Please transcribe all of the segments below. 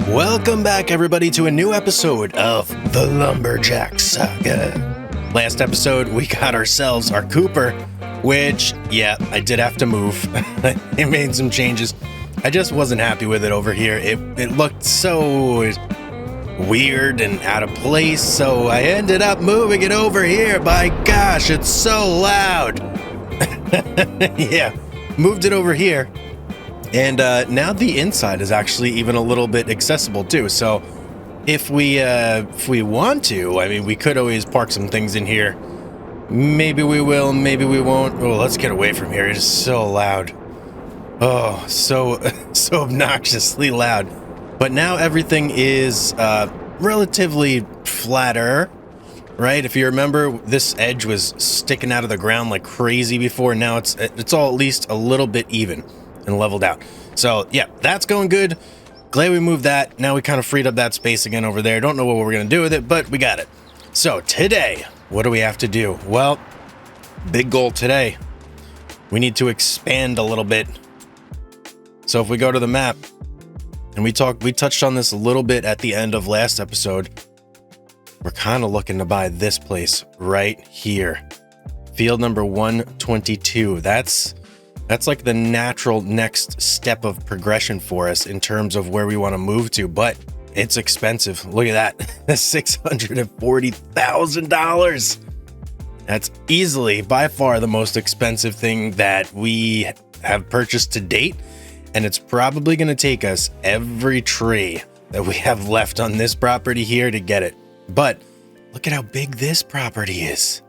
Welcome back, everybody, to a new episode of the Lumberjack Saga. Last episode, we got ourselves our Cooper, which, yeah, I did have to move. I made some changes. I just wasn't happy with it over here. It looked so weird and out of place, so I ended up moving it over here. By gosh, it's so loud. Yeah, moved it over here. And now the inside is actually even a little bit accessible too. So if we want to, I mean, we could always park some things in here. Maybe we will, maybe we won't. Oh, let's get away from here. It is so loud. Oh, so obnoxiously loud. But now everything is relatively flatter, right? If you remember, this edge was sticking out of the ground like crazy before. Now it's all at least a little bit even and leveled out. So yeah, that's going good. Glad we moved that. Now we kind of freed up that space again over there. Don't know what we're gonna do with it, but we got it. So today, what do we have to do? Well, big goal today. We need to expand a little bit. So if we go to the map, and we touched on this a little bit at the end of last episode, we're kind of looking to buy this place right here. Field number 122. That's like the natural next step of progression for us in terms of where we want to move to, but it's expensive. Look at that. That's $640,000. That's easily, by far, the most expensive thing that we have purchased to date, and it's probably going to take us every tree that we have left on this property here to get it. But look at how big this property is.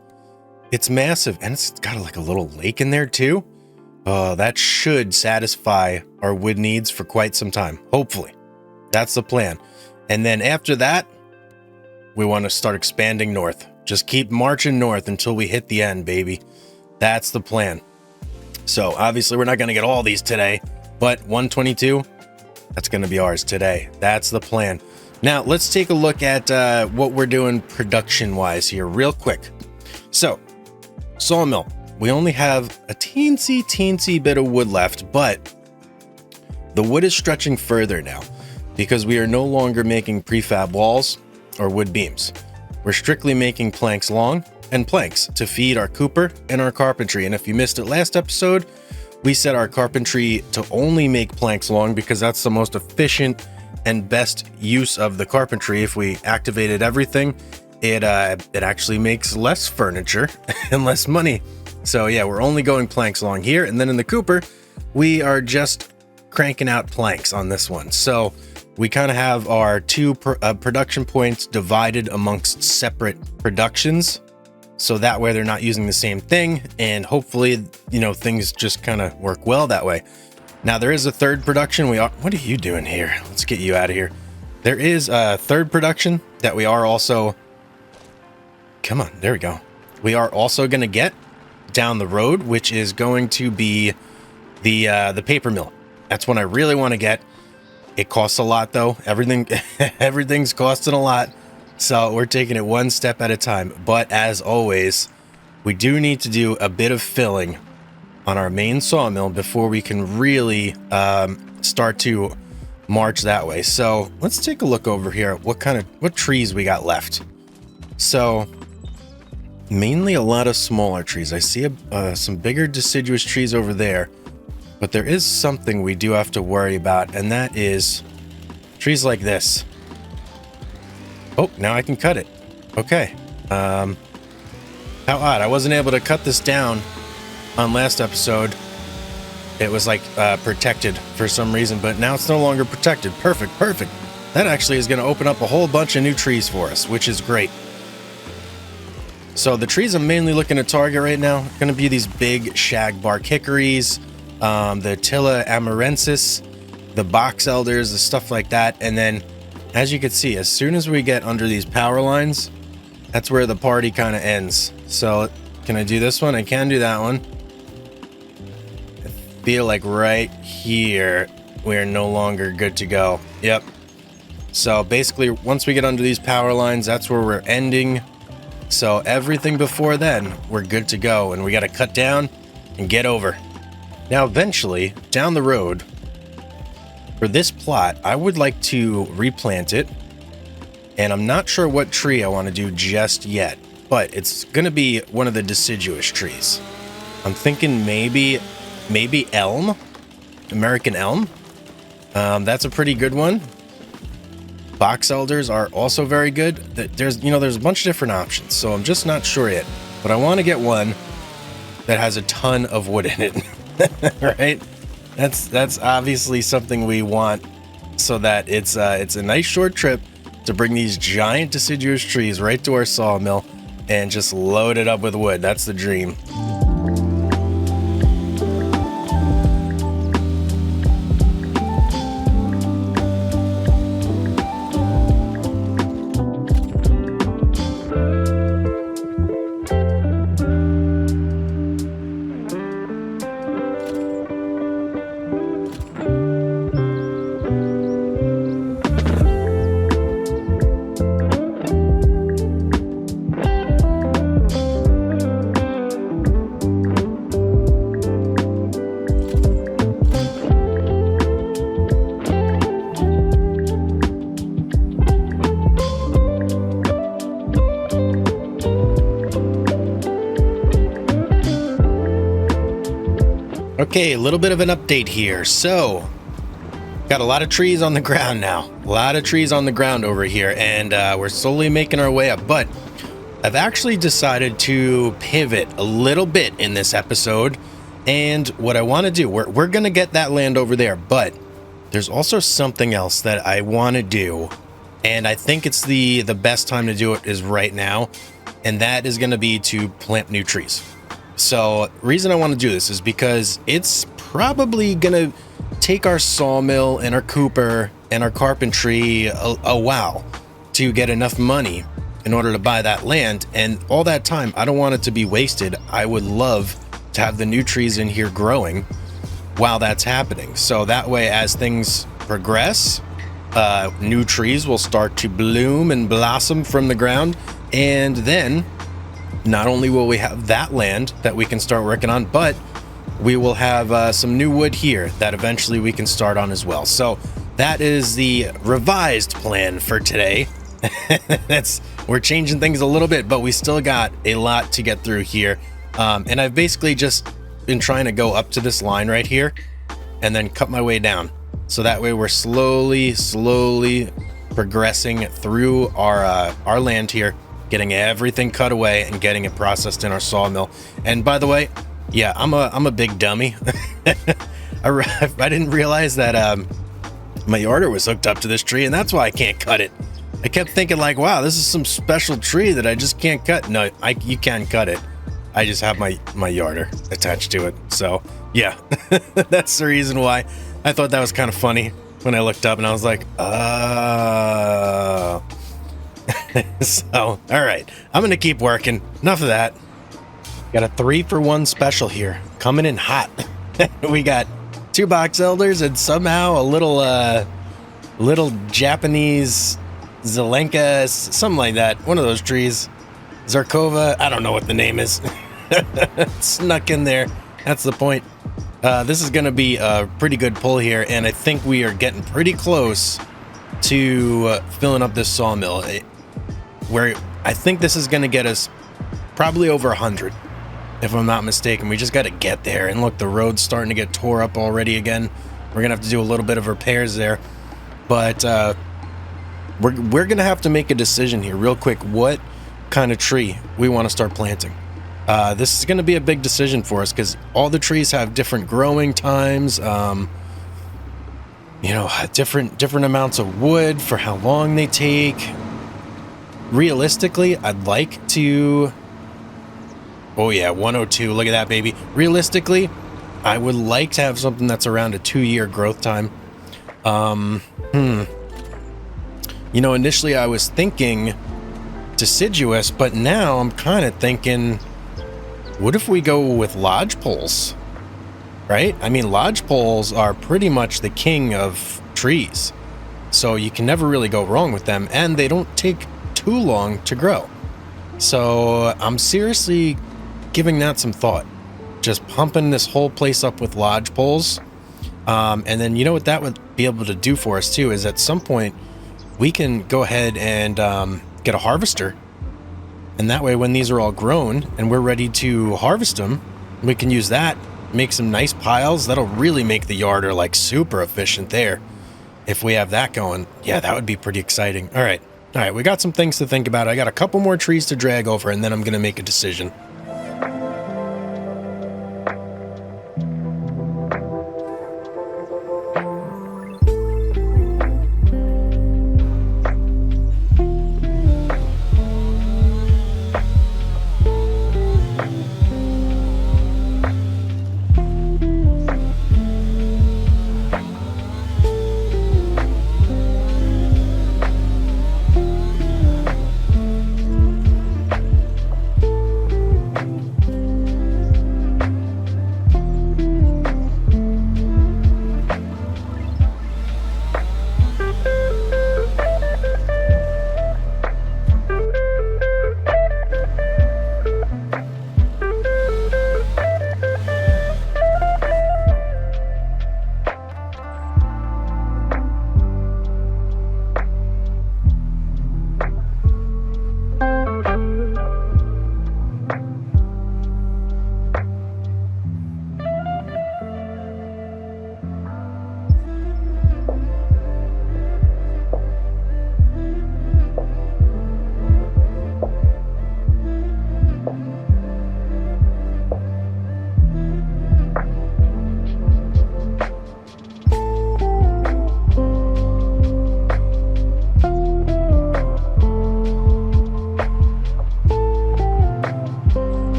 It's massive, and it's got like a little lake in there too. Oh, that should satisfy our wood needs for quite some time. Hopefully. That's the plan. And then after that, we want to start expanding north. Just keep marching north until we hit the end, baby. That's the plan. So obviously we're not going to get all these today, but 122, that's going to be ours today. That's the plan. Now let's take a look at what we're doing production-wise here real quick. So, sawmill. We only have a teensy bit of wood left, but the wood is stretching further now because we are no longer making prefab walls or wood beams. We're strictly making planks long and planks to feed our Cooper and our carpentry. And if you missed it last episode, we set our carpentry to only make planks long because that's the most efficient and best use of the carpentry. If we activated everything, it actually makes less furniture and less money. So yeah, we're only going planks along here. And then in the Cooper, we are just cranking out planks on this one. So we kind of have our two production points divided amongst separate productions. So that way they're not using the same thing. And hopefully, you know, things just kind of work well that way. Now there is a third production. What are you doing here? Let's get you out of here. There is a third production that we are also, come on, there we go. We are also going to get down the road, which is going to be the paper mill. That's one I really want to get. It costs a lot though. Everything's costing a lot. So we're taking it one step at a time. But as always, we do need to do a bit of filling on our main sawmill before we can really start to march that way. So let's take a look over here at what trees we got left. So mainly a lot of smaller trees. I see some bigger deciduous trees over there, but there is something we do have to worry about, and that is trees like this. Oh, now I can cut it. Okay. How odd. I wasn't able to cut this down on last episode. It was like protected for some reason, but now it's no longer protected. Perfect. That actually is going to open up a whole bunch of new trees for us, which is great. So the trees I'm mainly looking to target right now are going to be these big shagbark hickories, the Tilla amarensis, the box elders, the stuff like that. And then, as you can see, as soon as we get under these power lines, that's where the party kind of ends. So can I do this one? I can do that one. I feel like right here, we're no longer good to go. Yep. So basically, once we get under these power lines, that's where we're ending. So everything before then, we're good to go, and we got to cut down and get over. Now, eventually, down the road, For this plot, I would like to replant it, and I'm not sure what tree I want to do just yet, but it's going to be one of the deciduous trees. I'm thinking maybe elm, American elm. That's a pretty good one. Box elders are also very good. There's a bunch of different options, so I'm just not sure yet. But I want to get one that has a ton of wood in it, right? That's obviously something we want, so that it's a nice short trip to bring these giant deciduous trees right to our sawmill and just load it up with wood. That's the dream. Okay, a little bit of an update here. So, got a lot of trees on the ground now. A lot of trees on the ground over here, and we're slowly making our way up. But I've actually decided to pivot a little bit in this episode. And what I want to do, we're going to get that land over there. But there's also something else that I want to do. And I think it's the best time to do it is right now. And that is going to be to plant new trees. So reason I want to do this is because it's probably going to take our sawmill and our cooper and our carpentry a while to get enough money in order to buy that land. And all that time, I don't want it to be wasted. I would love to have the new trees in here growing while that's happening. So that way, as things progress, new trees will start to bloom and blossom from the ground. And then not only will we have that land that we can start working on, but we will have some new wood here that eventually we can start on as well. So that is the revised plan for today. We're changing things a little bit, but we still got a lot to get through here. And I've basically just been trying to go up to this line right here and then cut my way down. So that way we're slowly progressing through our land here, getting everything cut away and getting it processed in our sawmill. And by the way, yeah, I'm a big dummy. I didn't realize that my yarder was hooked up to this tree, and that's why I can't cut it. I kept thinking like, wow, this is some special tree that I just can't cut. No, you can cut it. I just have my yarder attached to it. So yeah, that's the reason why. I thought that was kind of funny when I looked up and I was like, oh. So, all right, I'm gonna keep working. Enough of that. Got a 3-for-1 special here, coming in hot. We got 2 box elders and somehow a little Japanese Zelenka, something like that. One of those trees, Zarkova. I don't know what the name is. Snuck in there. That's the point. This is gonna be a pretty good pull here, and I think we are getting pretty close to filling up this sawmill. Where I think this is going to get us probably over 100, if I'm not mistaken. We just got to get there. And look, the road's starting to get tore up already again. We're going to have to do a little bit of repairs there. But we're going to have to make a decision here real quick. What kind of tree we want to start planting? This is going to be a big decision for us because all the trees have different growing times. Different amounts of wood for how long they take. Realistically, I'd like to... Oh yeah, 102. Look at that, baby. Realistically, I would like to have something that's around a 2-year growth time. Initially I was thinking deciduous, but now I'm kind of thinking, what if we go with lodgepoles? Right? I mean, lodgepoles are pretty much the king of trees. So you can never really go wrong with them, and they don't take too long to grow. So I'm seriously giving that some thought. Just pumping this whole place up with lodgepoles And then you know what that would be able to do for us too is at some point we can go ahead and get a harvester. And that way when these are all grown and we're ready to harvest them, we can use that, make some nice piles. That'll really make the yarder like super efficient there. If we have that going, yeah, that would be pretty exciting. All right, we got some things to think about. I got a couple more trees to drag over and then I'm going to make a decision.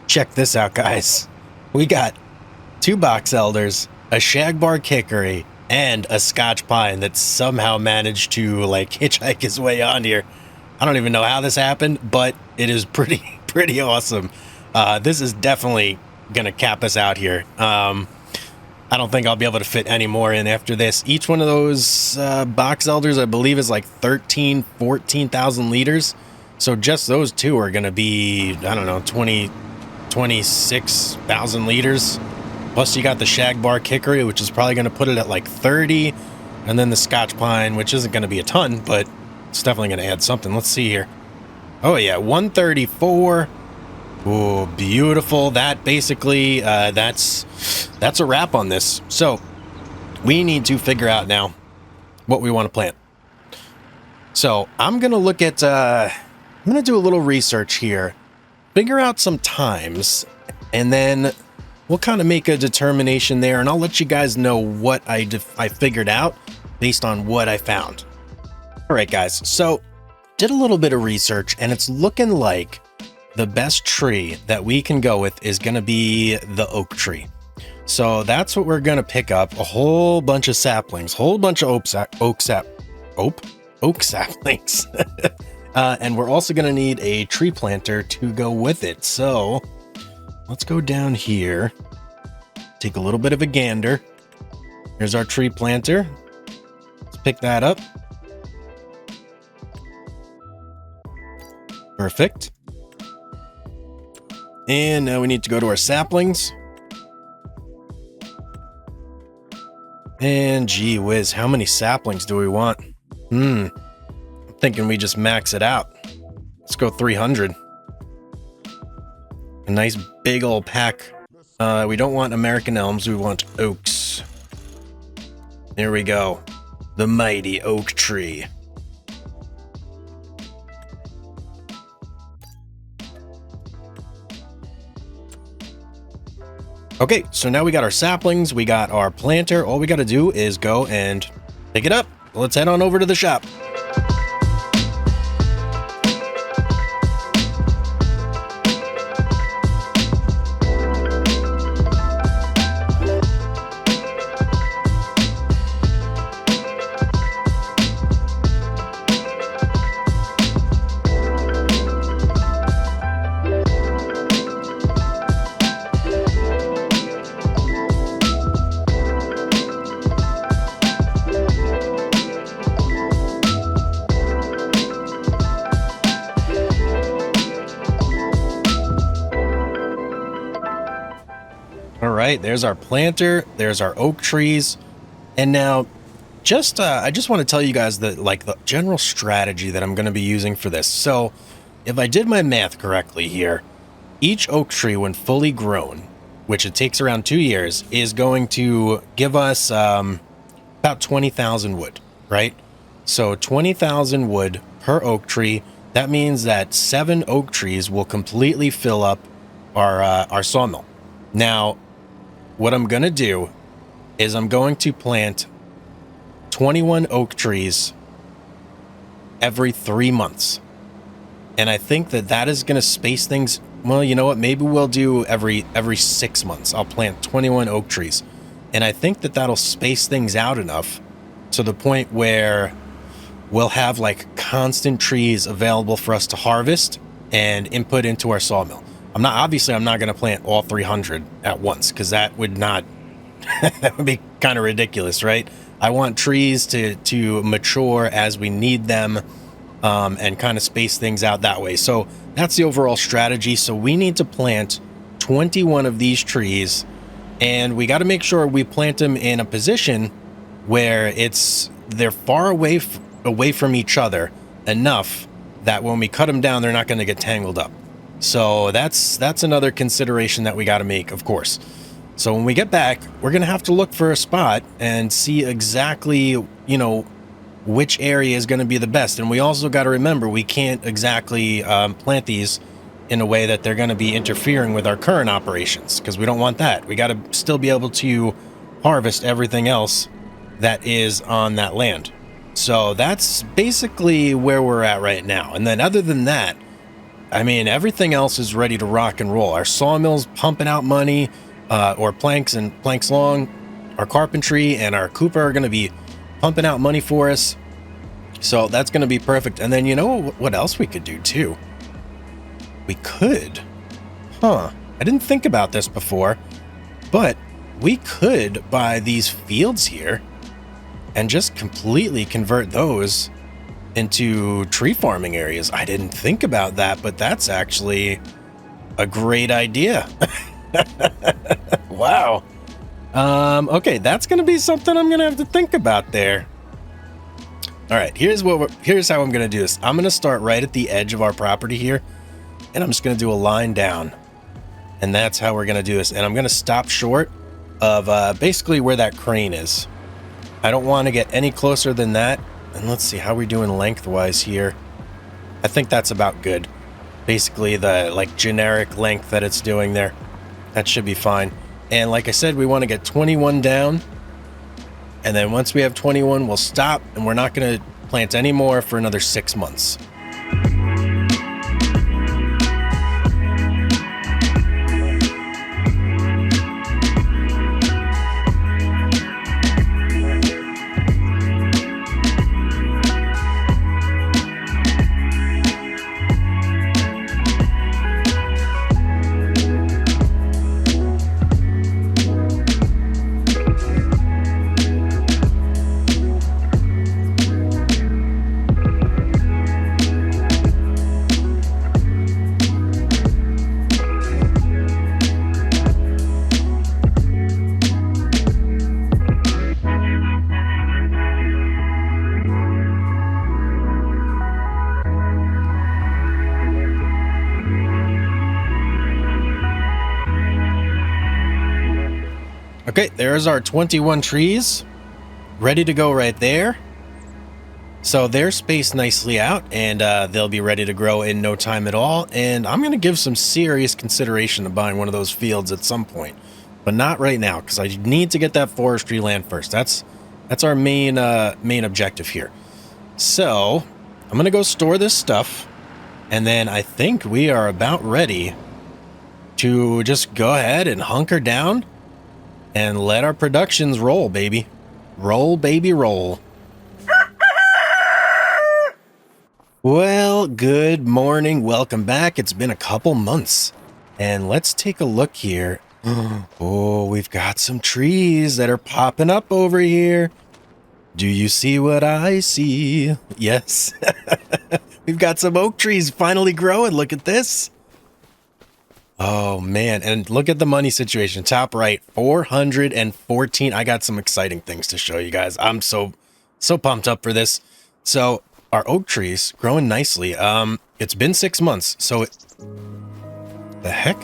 Check this out, guys. We got 2 box elders, a shagbark hickory, and a Scotch pine that somehow managed to like hitchhike his way on here. I don't even know how this happened, but it is pretty awesome. This is definitely gonna cap us out here. I don't think I'll be able to fit any more in after this. Each one of those box elders, I believe, is like 14,000 liters. So just those 2 are gonna be, I don't know, 26,000 liters. Plus you got the shagbark hickory, which is probably going to put it at like 30, and then the Scotch pine, which isn't going to be a ton, but it's definitely going to add something. Let's see here. Oh yeah, 134. Oh, beautiful. That basically that's a wrap on this. So we need to figure out now what we want to plant. So I'm going to look at I'm going to do a little research here, figure out some times, and then we'll kind of make a determination there, and I'll let you guys know what I figured out based on what I found. All right, guys, so did a little bit of research, and it's looking like the best tree that we can go with is going to be the oak tree. So that's what we're going to pick up, a whole bunch of saplings, whole bunch of oak saplings. And we're also going to need a tree planter to go with it. So let's go down here, take a little bit of a gander. Here's our tree planter. Let's pick that up. Perfect. And now we need to go to our saplings. And gee whiz, how many saplings do we want? I'm thinking we just max it out. Let's go 300. A nice big old pack. We don't want American elms, we want oaks. There we go. The mighty oak tree. Okay, so now we got our saplings, we got our planter. All we got to do is go and pick it up. Let's head on over to the shop. right, there's our planter, there's our oak trees. And now I just want to tell you guys that like the general strategy that I'm going to be using for this. So if I did my math correctly here, each oak tree when fully grown, which it takes around 2 years, is going to give us about 20,000 wood, right? So 20,000 wood per oak tree. That means that 7 oak trees will completely fill up our sawmill. Now, what I'm going to do is I'm going to plant 21 oak trees every 3 months. And I think that that is going to space things. Well, you know what? Maybe we'll do every 6 months. I'll plant 21 oak trees. And I think that that'll space things out enough to the point where we'll have like constant trees available for us to harvest and input into our sawmill. I'm not going to plant all 300 at once, because that would not, that would be kind of ridiculous, right? I want trees to mature as we need them, and kind of space things out that way. So that's the overall strategy. So we need to plant 21 of these trees, and we got to make sure we plant them in a position where they're far away from each other enough that when we cut them down, they're not going to get tangled up. So that's another consideration that we got to make, of course. So when we get back, we're going to have to look for a spot and see exactly, you know, which area is going to be the best. And we also got to remember, we can't exactly plant these in a way that they're going to be interfering with our current operations, because we don't want that. We got to still be able to harvest everything else that is on that land. So that's basically where we're at right now. And then other than that, I mean, everything else is ready to rock and roll. Our sawmill's pumping out money, or planks and planks long. Our carpentry and our cooper are going to be pumping out money for us. So that's going to be perfect. And then you know what else we could do too? We could, I didn't think about this before, but we could buy these fields here and just completely convert those into tree farming areas. I didn't think about that, but that's actually a great idea. Wow. Okay, that's going to be something I'm going to have to think about there. All right, here's how I'm going to do this. I'm going to start right at the edge of our property here, and I'm just going to do a line down. And that's how we're going to do this. And I'm going to stop short of basically where that crane is. I don't want to get any closer than that. And let's see how we're doing lengthwise here. I think that's about good. Basically the like generic length that it's doing there. That should be fine. And like I said, we want to get 21 down. And then once we have 21, we'll stop, and we're not going to plant any more for another 6 months. Okay, there's our 21 trees ready to go right there. So they're spaced nicely out, and they'll be ready to grow in no time at all. And I'm going to give some serious consideration to buying one of those fields at some point, but not right now, because I need to get that forestry land first. That's our main objective here. So I'm going to go store this stuff, and then I think we are about ready to just go ahead and hunker down and let our productions roll, baby. Roll, baby, roll. Well, good morning. Welcome back. It's been a couple months. And let's take a look here. Oh, we've got some trees that are popping up over here. Do you see what I see? Yes. We've got some oak trees finally growing. Look at this. Oh man, and look at the money situation. Top right, 414. I got some exciting things to show you guys. I'm so pumped up for this. So our oak trees growing nicely. It's been 6 months. So the heck?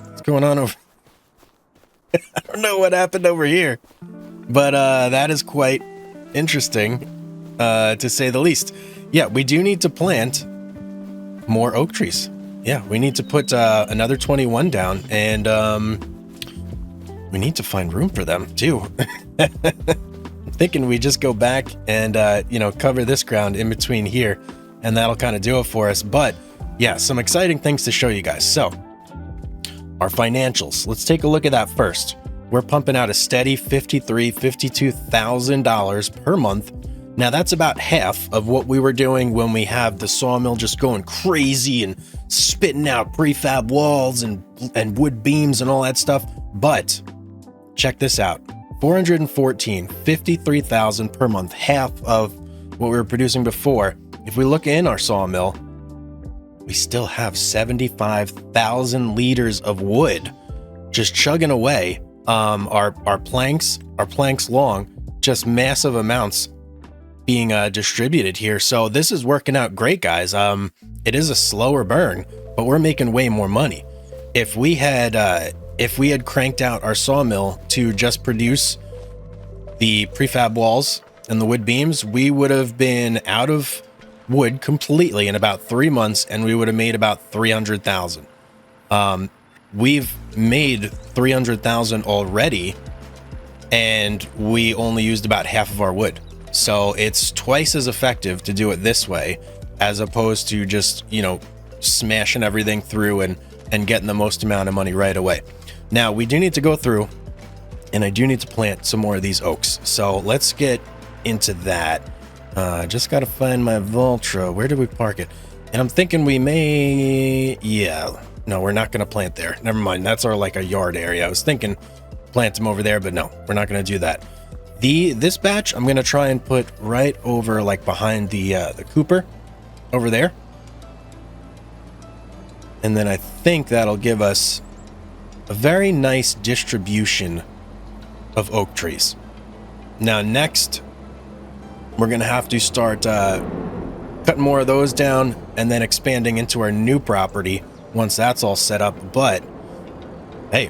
What's going on over? I don't know what happened over here, but that is quite interesting, to say the least. Yeah, we do need to plant more oak trees. Yeah, we need to put another 21 down, and we need to find room for them too. I'm thinking we just go back and you know, cover this ground in between here, and that'll kind of do it for us. But yeah, some exciting things to show you guys. So our financials, let's take a look at that first. We're pumping out a steady $52,000 per month. Now that's about half of what we were doing when we have the sawmill just going crazy and spitting out prefab walls and wood beams and all that stuff. But check this out, 414, 53,000 per month, half of what we were producing before. If we look in our sawmill, we still have 75,000 liters of wood just chugging away. Our planks long, just massive amounts being distributed here. So this is working out great, guys. It is a slower burn, but we're making way more money. If we had cranked out our sawmill to just produce the prefab walls and the wood beams, we would have been out of wood completely in about 3 months, and we would have made about 300,000. We've made 300,000 already, and we only used about half of our wood. So it's twice as effective to do it this way, as opposed to just, you know, smashing everything through and getting the most amount of money right away. Now we do need to go through, and I do need to plant some more of these oaks. So let's get into that. Just got to find my Valtra. Where did we park it? And I'm thinking we may, yeah, no, we're not going to plant there. Never mind. That's our, like, a yard area. I was thinking plant them over there, but no, we're not going to do that. This batch, I'm going to try and put right over, like, behind the Cooper over there. And then I think that'll give us a very nice distribution of oak trees. Now, next, we're going to have to start cutting more of those down and then expanding into our new property once that's all set up. But hey,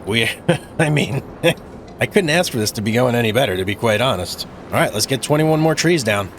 I mean, I couldn't ask for this to be going any better, to be quite honest. All right, let's get 21 more trees down.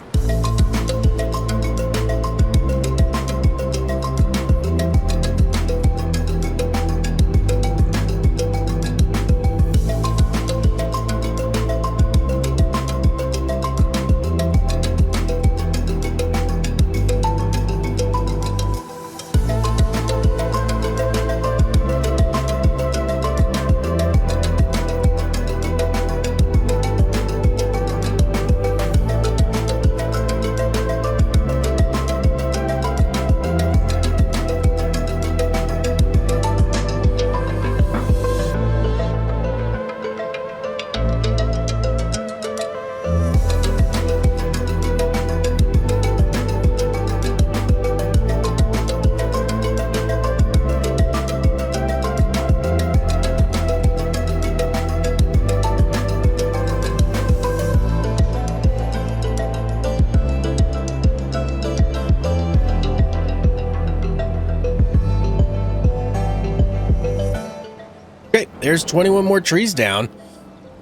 Okay, there's 21 more trees down.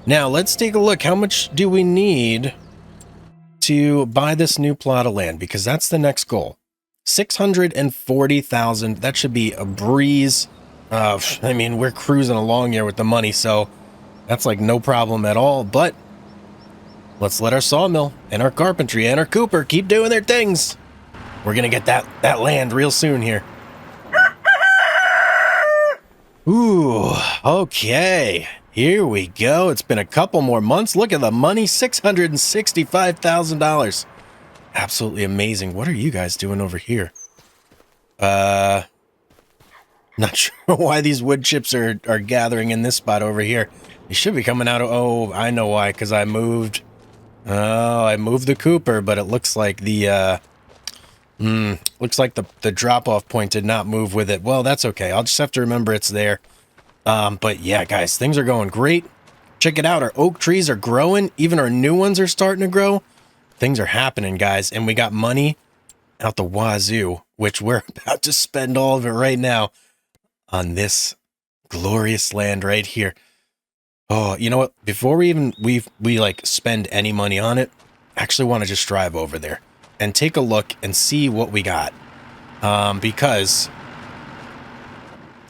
Now let's take a look. How much do we need to buy this new plot of land? Because that's the next goal. 640,000. That should be a breeze. I mean, we're cruising along here with the money, so that's like no problem at all. But let's let our sawmill and our carpentry and our Cooper keep doing their things. We're gonna get that land real soon here. Ooh, okay. Here we go. It's been a couple more months. Look at the money, $665,000. Absolutely amazing. What are you guys doing over here? Not sure why these wood chips are gathering in this spot over here. They should be coming out of, oh, I know why, because I moved the Cooper, but it looks like the Looks like the drop-off point did not move with it. Well, that's okay. I'll just have to remember it's there. But yeah, guys, things are going great. Check it out. Our oak trees are growing. Even our new ones are starting to grow. Things are happening, guys. And we got money out the wazoo, which we're about to spend all of it right now on this glorious land right here. Oh, you know what? Before we like spend any money on it, I actually want to just drive over there and take a look and see what we got. Because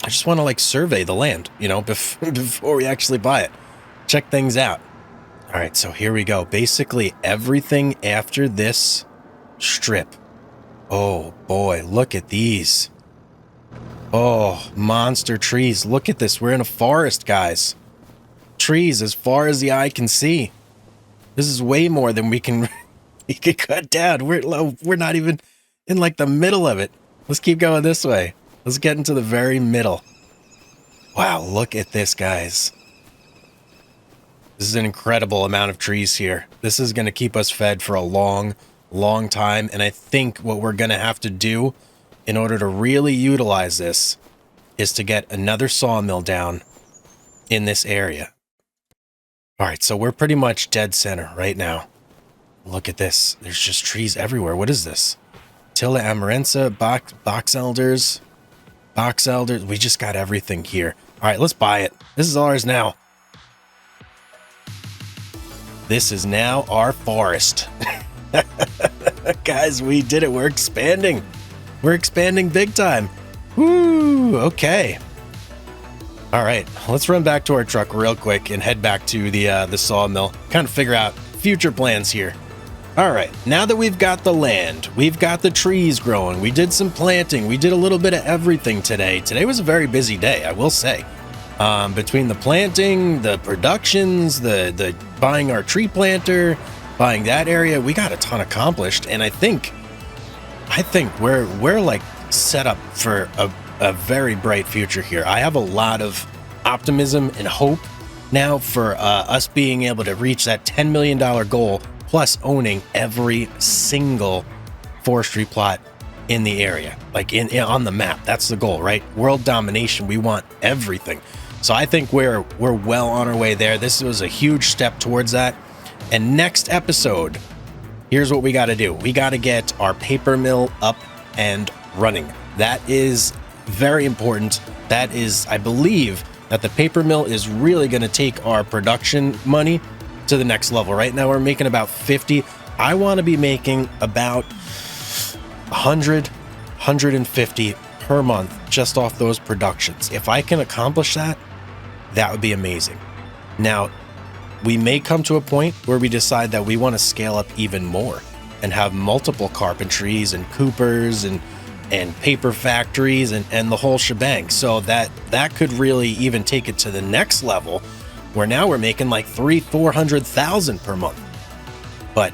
I just want to like survey the land, you know, before we actually buy it. Check things out. All right, so here we go. Basically everything after this strip. Oh boy, look at these. Oh, monster trees. Look at this. We're in a forest, guys. Trees as far as the eye can see. This is way more than we can cut down. We're not even in like the middle of it. Let's keep going this way. Let's get into the very middle. Wow, look at this, guys. This is an incredible amount of trees here. This is going to keep us fed for a long, long time. And I think what we're going to have to do in order to really utilize this is to get another sawmill down in this area. All right, so we're pretty much dead center right now. Look at this. There's just trees everywhere. What is this? Tilla amarensa, box elders. We just got everything here. All right, let's buy it. This is ours now. This is now our forest. Guys, we did it. We're expanding. We're expanding big time. Woo, okay. All right, let's run back to our truck real quick and head back to the sawmill. Kind of figure out future plans here. All right, now that we've got the land, we've got the trees growing, we did some planting, we did a little bit of everything today. Today was a very busy day, I will say. Between the planting, the productions, the buying our tree planter, buying that area, we got a ton accomplished. And I think we're like set up for a very bright future here. I have a lot of optimism and hope now for us being able to reach that $10 million goal, plus owning every single forestry plot in the area, like on the map. That's the goal, right? World domination. We want everything. So I think we're well on our way there. This was a huge step towards that. And next episode, here's what we got to do. We got to get our paper mill up and running. That is very important. That is, I believe, that the paper mill is really going to take our production money to the next level. Right now, we're making about 50. I want to be making about 100, 150 per month just off those productions. If I can accomplish that, that would be amazing. Now, we may come to a point where we decide that we want to scale up even more and have multiple carpentries and coopers and paper factories and the whole shebang. So that could really even take it to the next level where now we're making like 300,000-400,000 per month. But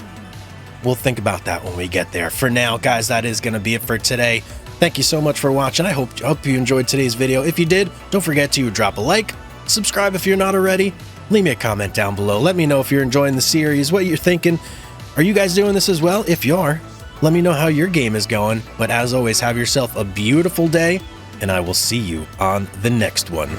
we'll think about that when we get there. For now, guys, that is going to be it for today. Thank you so much for watching. I hope you enjoyed today's video. If you did, don't forget to drop a like, subscribe if you're not already, leave me a comment down below. Let me know if you're enjoying the series, what you're thinking. Are you guys doing this as well? If you are, let me know how your game is going. But as always, have yourself a beautiful day, and I will see you on the next one.